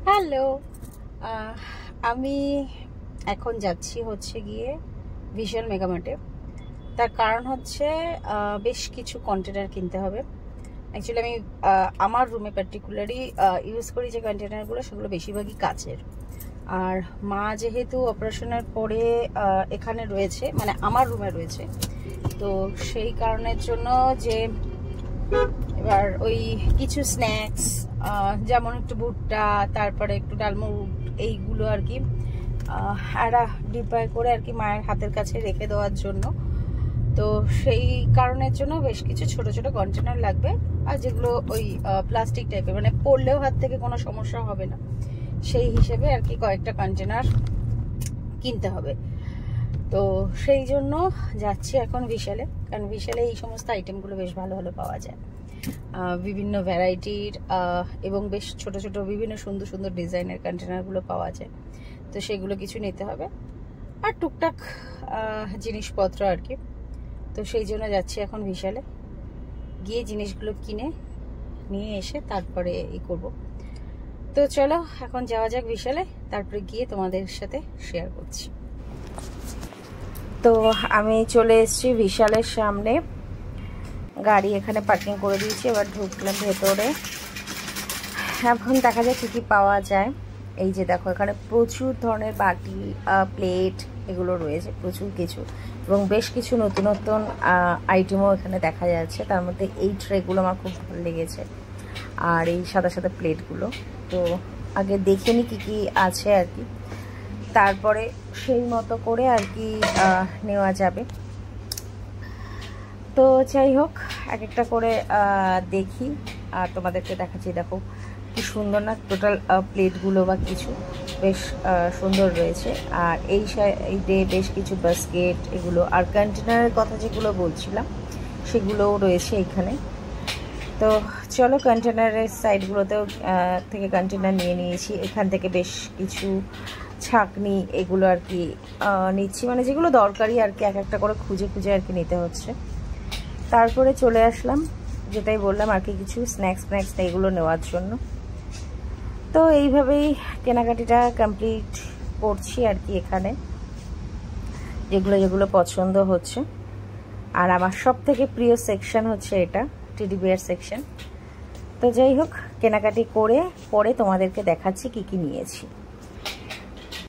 Hello, আমি এখন যাচ্ছি হচ্ছে গিয়ে ভিশাল মেগামার্টে। তার কারণ হচ্ছে বেশ কিছু কন্টেনার কিনতে হবে। অ্যাকচুয়ালি আমি আমার রুমে পার্টিকুলারলি ইউজ করি যে কন্টেনারগুলো, সেগুলো বেশিরভাগই কাচের। আর মা যেহেতু অপারেশনের পরে এখানে রয়েছে, মানে আমার রুমে রয়েছে, তো সেই কারণের জন্য যে এবার ওই কিছু স্ন্যাক্স যেমন একটু ভুট্টা, তারপরে একটু ডালমুট, এইগুলো আর কি একটা ডিব্বায় করে আর কি মায়ের হাতের কাছে রেখে দেওয়ার জন্য। তো সেই কারণের জন্য বেশ কিছু ছোট ছোট কন্টেনার লাগবে, আর যেগুলো ওই প্লাস্টিক টাইপের, মানে পড়লেও হাত থেকে কোনো সমস্যা হবে না, সেই হিসেবে আর কি কয়েকটা কন্টেনার কিনতে হবে। তো সেই জন্য যাচ্ছি এখন বিশালে, কারণ বিশালে এই সমস্ত আইটেমগুলো বেশ ভালো ভালো পাওয়া যায়, বিভিন্ন ভ্যারাইটির এবং বেশ ছোট ছোট বিভিন্ন সুন্দর সুন্দর ডিজাইনের কন্টেনারগুলো পাওয়া যায়। তো সেগুলো কিছু নিতে হবে, আর টুকটাক জিনিসপত্র আর কি। তো সেই জন্য যাচ্ছি এখন বিশালে, গিয়ে জিনিসগুলো কিনে নিয়ে এসে তারপরে করব। তো চলো এখন যাওয়া যাক বিশালে, তারপরে গিয়ে তোমাদের সাথে শেয়ার করছি। তো আমি চলে এসেছি বিশালের সামনে, গাড়ি এখানে পার্কিং করে দিয়েছি। এবার ঢুকলাম ভেতরে, এখন দেখা যায় কী কী পাওয়া যায়। এই যে দেখো, এখানে প্রচুর ধরনের বাটি, প্লেট এগুলো রয়েছে, প্রচুর কিছু, এবং বেশ কিছু নতুন নতুন আইটেমও এখানে দেখা যাচ্ছে। তার মধ্যে এই ট্রেগুলো আমার খুব ভালো লেগেছে, আর এই সাদা সাদা প্লেটগুলো। তো আগে দেখে নি কী কী আছে আর কি, তারপরে সেই মতো করে আর কি নেওয়া যাবে। তো যাই হোক, এক একটা করে দেখি আর তোমাদেরকে দেখাচ্ছি। দেখো কি সুন্দর না টোটাল প্লেটগুলো, বা কিছু বেশ সুন্দর রয়েছে। আর এই সাইডে বেশ কিছু বাস্কেট এগুলো, আর কন্টেনারের কথা যেগুলো বলছিলাম সেগুলোও রয়েছে এখানে। তো চলো কন্টেনারের সাইডগুলোতেও থেকে কন্টেনার নিয়ে নিয়েছি। এখান থেকে বেশ কিছু ছাঁকনি এগুলো আর কি নিচ্ছি, মানে যেগুলো দরকারি আর কি, এক একটা করে খুঁজে খুঁজে আর কি নিতে হচ্ছে। তারপরে চলে আসলাম, যেটাই বললাম আর কি, কিছু স্ন্যাক্স এগুলো নেওয়ার জন্য। তো এইভাবেই কেনাকাটিটা কমপ্লিট করছি আর কি এখানে, যেগুলো যেগুলো পছন্দ হচ্ছে। আর আমার সব থেকে প্রিয় সেকশন হচ্ছে এটা, টেডি বিয়ার সেকশন। তো যাই হোক, কেনাকাটি করে পরে তোমাদেরকে দেখাচ্ছি কি কি নিয়েছি।